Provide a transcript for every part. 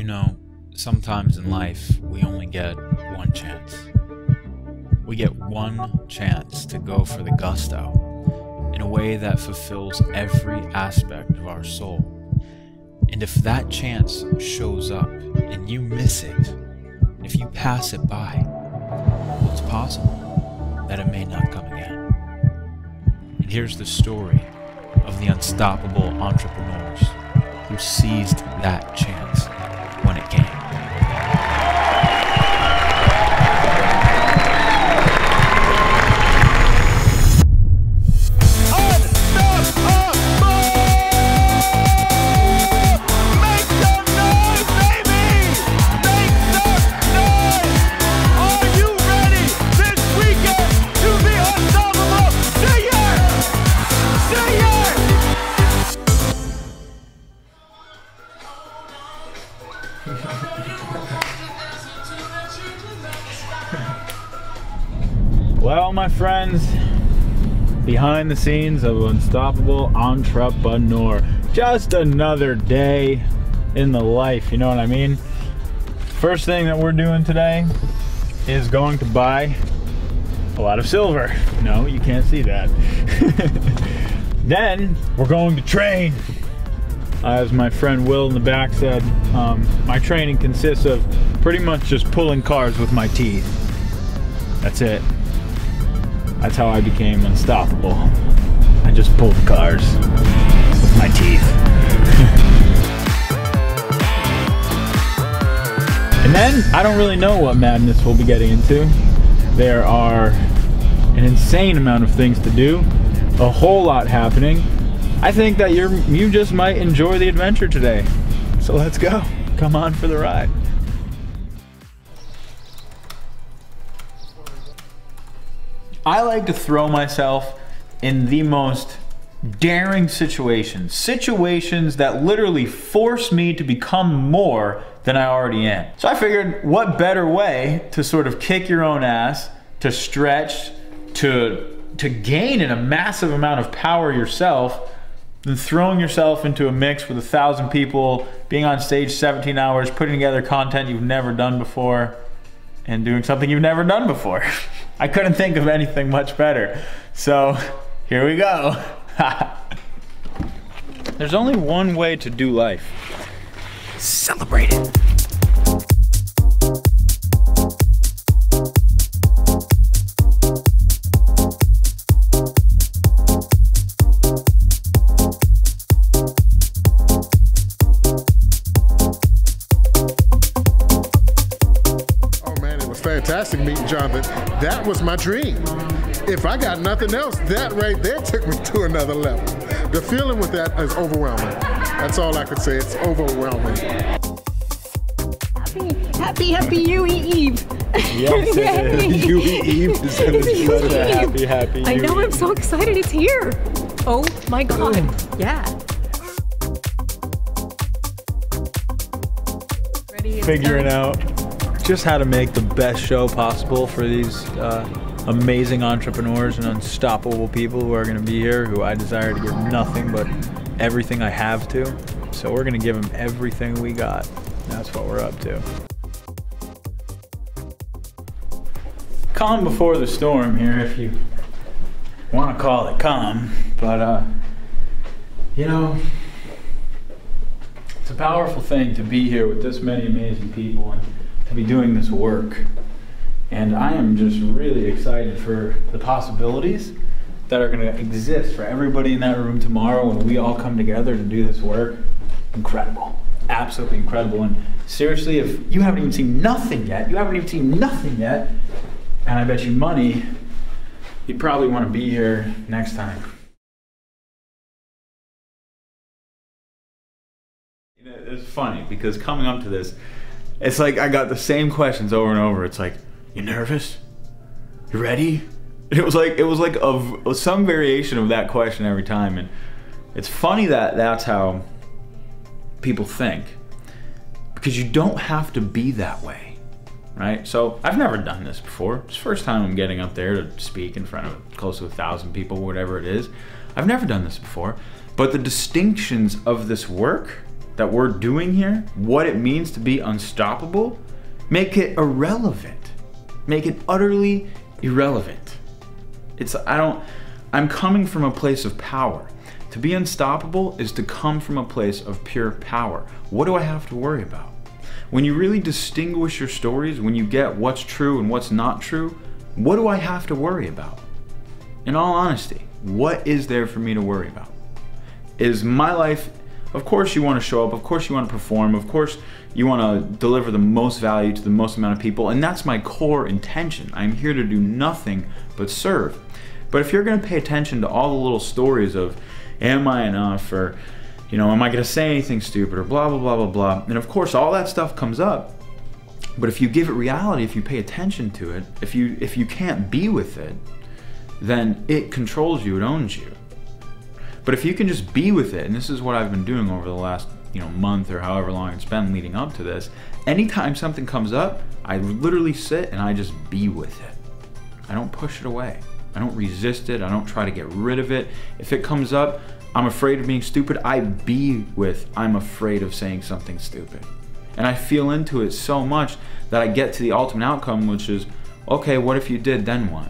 You know, sometimes in life, we only get one chance. We get one chance to go for the gusto in a way that fulfills every aspect of our soul. And if that chance shows up and you miss it, if you pass it by, it's possible that it may not come again. And here's the story of the unstoppable entrepreneurs who seized that chance when it came. Well, my friends, behind the scenes of Unstoppable Entrepreneur, just another day in the life, you know what I mean? First thing that we're doing today is going to buy a lot of silver. No, you can't see that. Then we're going to train. As my friend Will in the back said, my training consists of pretty much just pulling cars with my teeth. That's it. That's how I became unstoppable. I just pulled cars with my teeth. And then, I don't really know what madness we'll be getting into. There are an insane amount of things to do, a whole lot happening. I think that you just might enjoy the adventure today. So let's go. Come on for the ride. I like to throw myself in the most daring situations. Situations that literally force me to become more than I already am. So I figured, what better way to sort of kick your own ass, to stretch, to gain in a massive amount of power yourself, than throwing yourself into a mix with 1,000 people, being on stage 17 hours, putting together content you've never done before, and doing something you've never done before. I couldn't think of anything much better. So here we go. There's only one way to do life. Celebrate it. Fantastic meeting Jonathan. That was my dream. If I got nothing else, that right there took me to another level. The feeling with that is overwhelming. That's all I could say. It's overwhelming. Happy UE Eve. Yes, UE Eve is going to be such a happy I know, I'm so excited it's here. Oh my God. Yeah. Ready? Figuring out just how to make the best show possible for these amazing entrepreneurs and unstoppable people who are going to be here, who I desire to give nothing but everything I have to. So we're going to give them everything we got. That's what we're up to. Calm before the storm here, if you want to call it calm. But, you know, it's a powerful thing to be here with this many amazing people and to be doing this work. And I am just really excited for the possibilities that are going to exist for everybody in that room tomorrow when we all come together to do this work. Incredible. Absolutely incredible. And seriously, if you haven't even seen nothing yet, and I bet you money, you probably want to be here next time. You know, it's funny because coming up to this, it's like I got the same questions over and over. It's like, you nervous? You ready? And it was like some variation of that question every time. And it's funny that that's how people think, because you don't have to be that way, right? So I've never done this before. It's the first time I'm getting up there to speak in front of close to 1,000 people, whatever it is. I've never done this before. But the distinctions of this work that we're doing here, what it means to be unstoppable, make it irrelevant. Make it utterly irrelevant. I'm coming from a place of power. To be unstoppable is to come from a place of pure power. What do I have to worry about? When you really distinguish your stories, when you get what's true and what's not true, what do I have to worry about? In all honesty, what is there for me to worry about? Is my life, of course you want to show up, of course you want to perform, of course you want to deliver the most value to the most amount of people, and that's my core intention. I'm here to do nothing but serve. But if you're going to pay attention to all the little stories of, am I enough, or, you know, am I going to say anything stupid, or blah, blah, blah, blah, blah, and of course all that stuff comes up, but if you give it reality, if you pay attention to it, if you can't be with it, then it controls you, it owns you. But if you can just be with it, and this is what I've been doing over the last month or however long it's been leading up to this, anytime something comes up, I literally sit and I just be with it. I don't push it away. I don't resist it. I don't try to get rid of it. If it comes up, I'm afraid of being stupid, I'm afraid of saying something stupid. And I feel into it so much that I get to the ultimate outcome, which is, okay, what if you did, then what?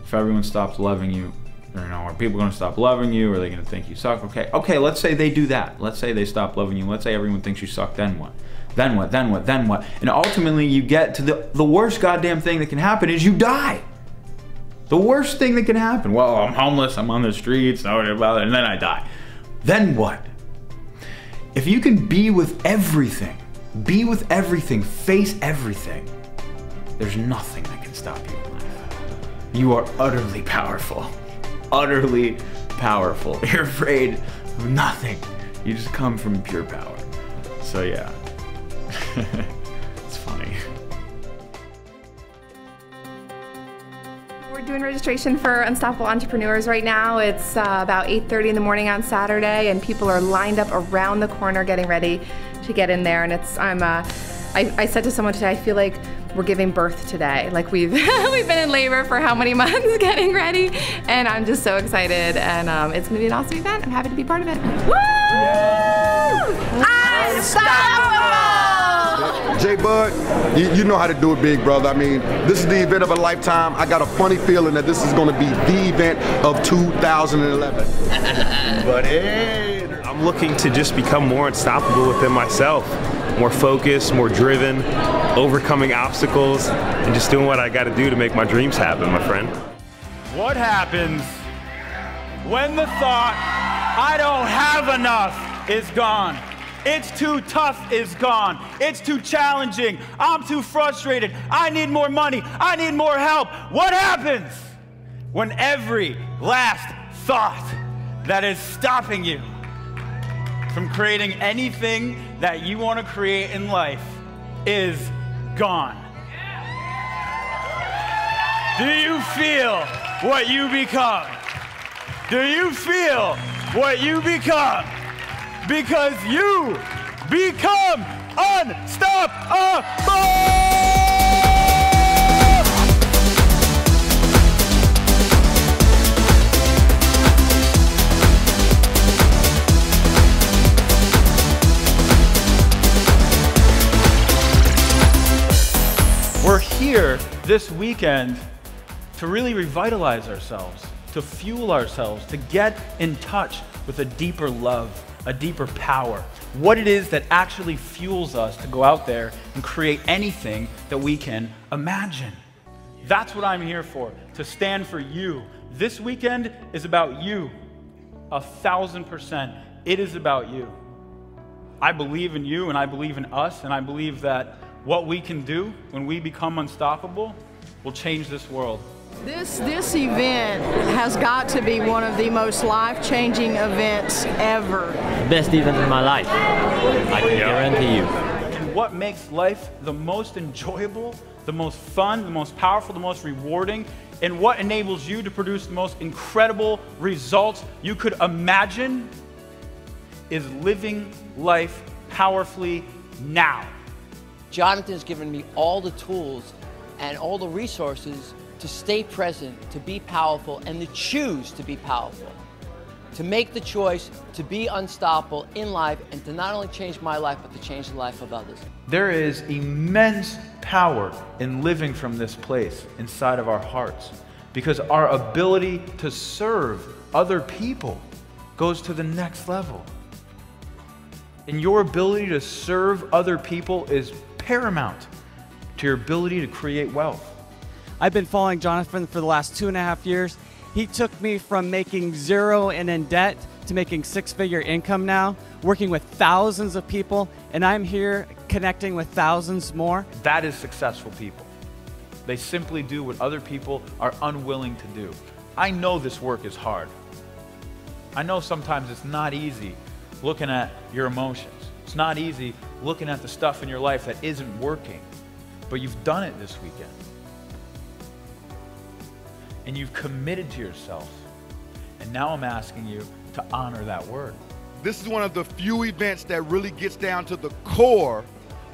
If everyone stops loving you, or, are people going to stop loving you? Or are they going to think you suck? Okay, let's say they do that. Let's say they stop loving you. Let's say everyone thinks you suck, then what? Then what, then what, then what? And ultimately you get to the worst goddamn thing that can happen is you die. The worst thing that can happen. Well, I'm homeless, I'm on the streets, and then I die. Then what? If you can be with everything, face everything, there's nothing that can stop you in life. You are utterly powerful. Utterly powerful. You're afraid of nothing. You just come from pure power. So yeah. It's funny. We're doing registration for Unstoppable Entrepreneurs right now. It's about 8:30 in the morning on Saturday, and people are lined up around the corner getting ready to get in there. And I said to someone today, I feel like we're giving birth today. Like we've been in labor for how many months getting ready, and I'm just so excited, and it's gonna be an awesome event. I'm happy to be part of it. Woo! Unstoppable! J Bud, you know how to do it, big brother. I mean, this is the event of a lifetime. I got a funny feeling that this is gonna be the event of 2011. But hey, I'm looking to just become more unstoppable within myself. More focused, more driven, overcoming obstacles, and just doing what I gotta do to make my dreams happen, my friend. What happens when the thought, I don't have enough, is gone? It's too tough is gone. It's too challenging. I'm too frustrated. I need more money. I need more help. What happens when every last thought that is stopping you from creating anything that you want to create in life is gone? Do you feel what you become? Do you feel what you become? Because you become unstoppable! We're here this weekend to really revitalize ourselves, to fuel ourselves, to get in touch with a deeper love, a deeper power, what it is that actually fuels us to go out there and create anything that we can imagine. That's what I'm here for, to stand for you. This weekend is about you, 1000%. It is about you. I believe in you, and I believe in us, and I believe that what we can do when we become unstoppable will change this world. This event has got to be one of the most life-changing events ever. Best event in my life, I can guarantee you. And what makes life the most enjoyable, the most fun, the most powerful, the most rewarding, and what enables you to produce the most incredible results you could imagine is living life powerfully now. Jonathan's given me all the tools and all the resources to stay present, to be powerful, and to choose to be powerful. to make the choice to be unstoppable in life and to not only change my life, but to change the life of others. There is immense power in living from this place inside of our hearts, because our ability to serve other people goes to the next level. And your ability to serve other people is paramount to your ability to create wealth. I've been following Jonathan for the last 2.5 years. He took me from making zero and in debt to making 6-figure income now, working with thousands of people, and I'm here connecting with thousands more. That is successful people. They simply do what other people are unwilling to do. I know this work is hard. I know sometimes it's not easy looking at your emotions. It's not easy looking at the stuff in your life that isn't working, but you've done it this weekend. And you've committed to yourself. And now I'm asking you to honor that word. This is one of the few events that really gets down to the core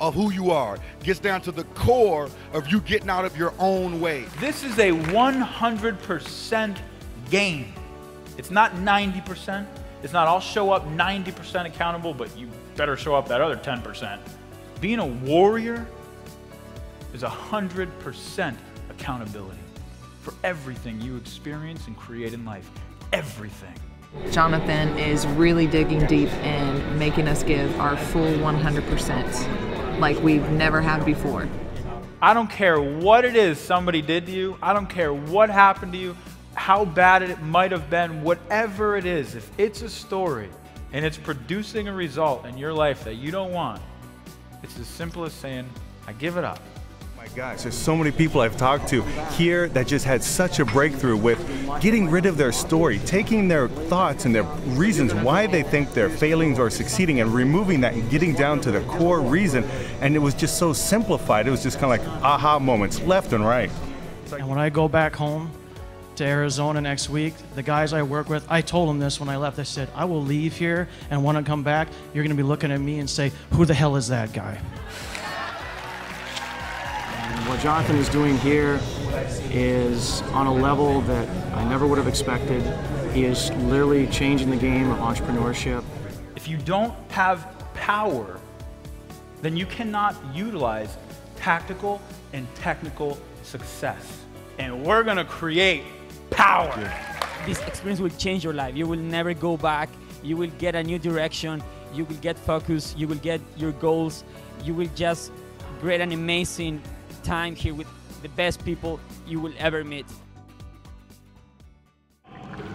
of who you are, gets down to the core of you getting out of your own way. This is a 100% game. It's not 90%. It's not I'll show up 90% accountable, but you better show up that other 10%. Being a warrior is 100% accountability for everything you experience and create in life. Everything. Jonathan is really digging deep and making us give our full 100%, like we've never had before. I don't care what it is somebody did to you. I don't care what happened to you, how bad it might have been, whatever it is. If it's a story and it's producing a result in your life that you don't want, it's as simple as saying, I give it up. Gosh, there's so many people I've talked to here that just had such a breakthrough with getting rid of their story, taking their thoughts and their reasons why they think they're failing or succeeding and removing that and getting down to the core reason. And it was just so simplified. It was just kind of like aha moments left and right. And when I go back home to Arizona next week, the guys I work with, I told them this when I left. I said, I will leave here, and when I come back, you're going to be looking at me and say, who the hell is that guy? What Jonathan is doing here is on a level that I never would have expected. He is literally changing the game of entrepreneurship. If you don't have power, then you cannot utilize tactical and technical success. And we're gonna create power. This experience will change your life. You will never go back. You will get a new direction. You will get focus. You will get your goals. You will just create an amazing time here with the best people you will ever meet.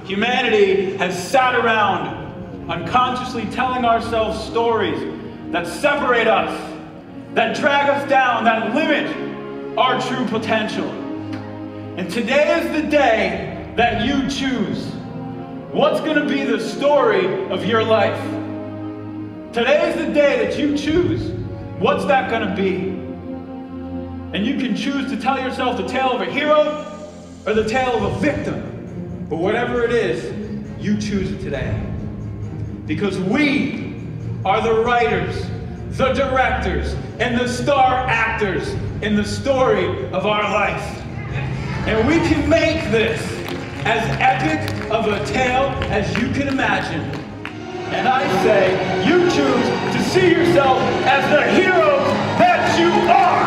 Humanity has sat around unconsciously telling ourselves stories that separate us, that drag us down, that limit our true potential. And today is the day that you choose what's going to be the story of your life. Today is the day that you choose what's that going to be. And you can choose to tell yourself the tale of a hero or the tale of a victim. But whatever it is, you choose it today. Because we are the writers, the directors, and the star actors in the story of our life. And we can make this as epic of a tale as you can imagine. And I say, you choose to see yourself as the hero that you are.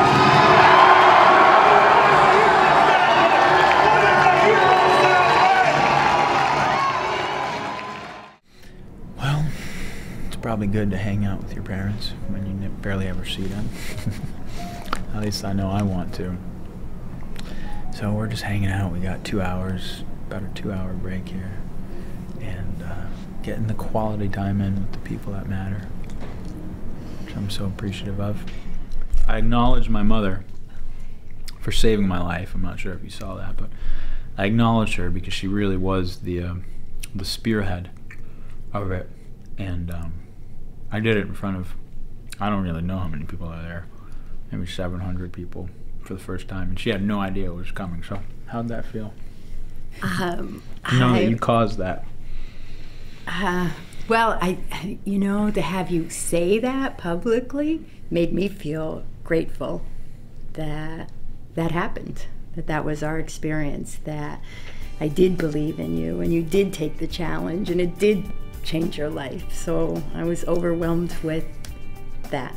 Probably good to hang out with your parents when you barely ever see them. At least I know I want to. So we're just hanging out. We got 2 hours, about a 2-hour break here, and getting the quality time in with the people that matter, which I'm so appreciative of. I acknowledge my mother for saving my life. I'm not sure if you saw that, but I acknowledge her because she really was the spearhead of it, and I did it in front of, I don't really know how many people are there, maybe 700 people for the first time, and she had no idea it was coming. So how'd that feel? That you caused that. Well, you know, to have you say that publicly made me feel grateful that that happened, that was our experience, that I did believe in you, and you did take the challenge, and it did change your life. So I was overwhelmed with that.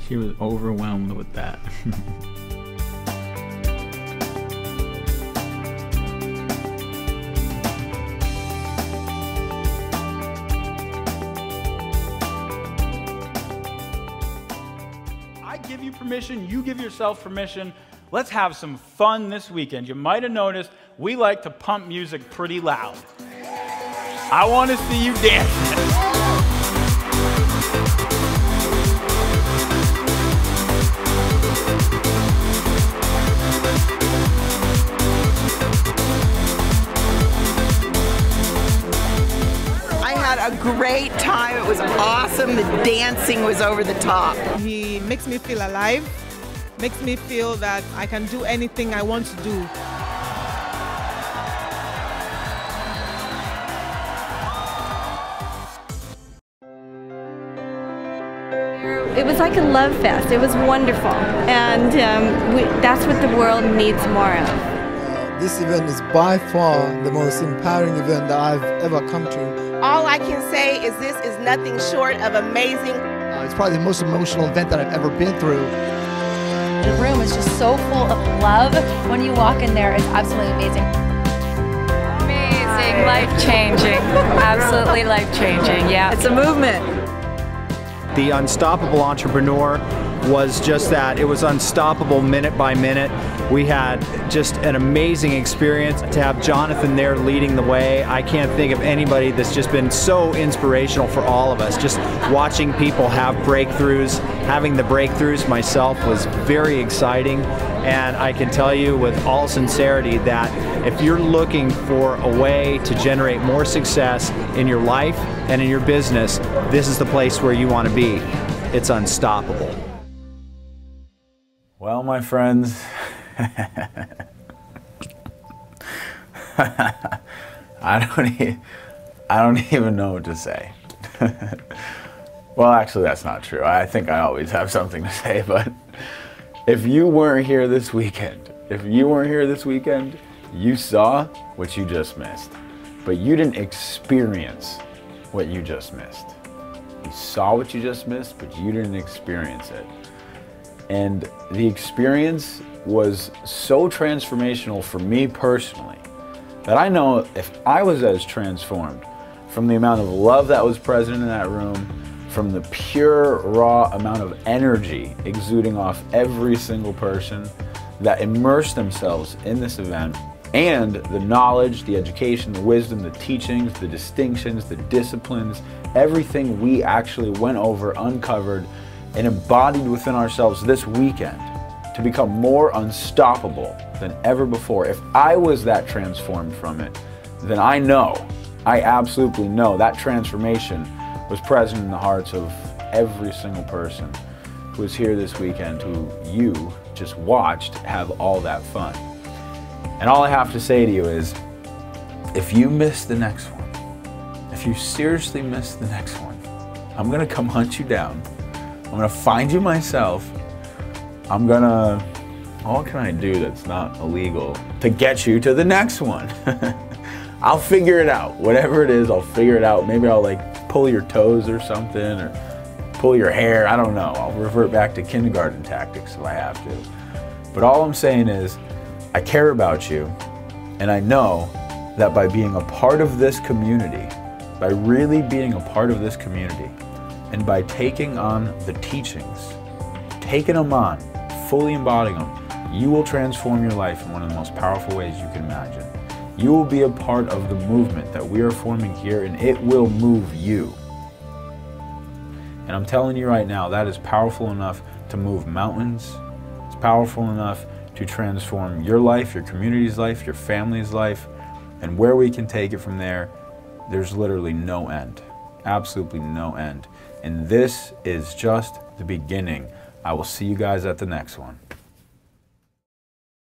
She was overwhelmed with that. I give you permission, you give yourself permission. Let's have some fun this weekend. You might have noticed we like to pump music pretty loud. I want to see you dancing. A great time. It was awesome. The dancing was over the top. He makes me feel alive, makes me feel that I can do anything I want to do. It was like a love fest. It was wonderful, and that's what the world needs more of. This event is by far the most empowering event that I've ever come to. All I can say is this is nothing short of amazing. It's probably the most emotional event that I've ever been through. The room is just so full of love. When you walk in there, it's absolutely amazing. Amazing, life-changing, absolutely life-changing, yeah. It's a movement. The Unstoppable Entrepreneur was just that. It was unstoppable minute by minute. We had just an amazing experience. To have Jonathan there leading the way, I can't think of anybody that's just been so inspirational for all of us. Just watching people have breakthroughs, having the breakthroughs myself was very exciting. And I can tell you with all sincerity that if you're looking for a way to generate more success in your life and in your business, this is the place where you want to be. It's unstoppable. Well, my friends, I don't even know what to say. Well, actually, that's not true. I think I always have something to say, but if you weren't here this weekend, you saw what you just missed, but you didn't experience what you just missed. You saw what you just missed, but you didn't experience it. And the experience was so transformational for me personally that I know if I was as transformed from the amount of love that was present in that room, from the pure, raw amount of energy exuding off every single person that immersed themselves in this event, and the knowledge, the education, the wisdom, the teachings, the distinctions, the disciplines, everything we actually went over, uncovered, and embodied within ourselves this weekend to become more unstoppable than ever before. If I was that transformed from it, then I absolutely know that transformation was present in the hearts of every single person who was here this weekend, who you just watched have all that fun. And all I have to say to you is, if you miss the next one, if you seriously miss the next one, I'm gonna come hunt you down. I'm gonna find you myself. What can I do that's not illegal to get you to the next one? I'll figure it out. Whatever it is, I'll figure it out. Maybe I'll like pull your toes or something, or pull your hair. I don't know. I'll revert back to kindergarten tactics if I have to. But all I'm saying is, I care about you, and I know that by being a part of this community, by really being a part of this community, and by taking on the teachings, taking them on, fully embodying them, you will transform your life in one of the most powerful ways you can imagine. You will be a part of the movement that we are forming here, and it will move you. And I'm telling you right now, that is powerful enough to move mountains. It's powerful enough to transform your life, your community's life, your family's life, and where we can take it from there, there's literally no end. Absolutely no end. And this is just the beginning. I will see you guys at the next one.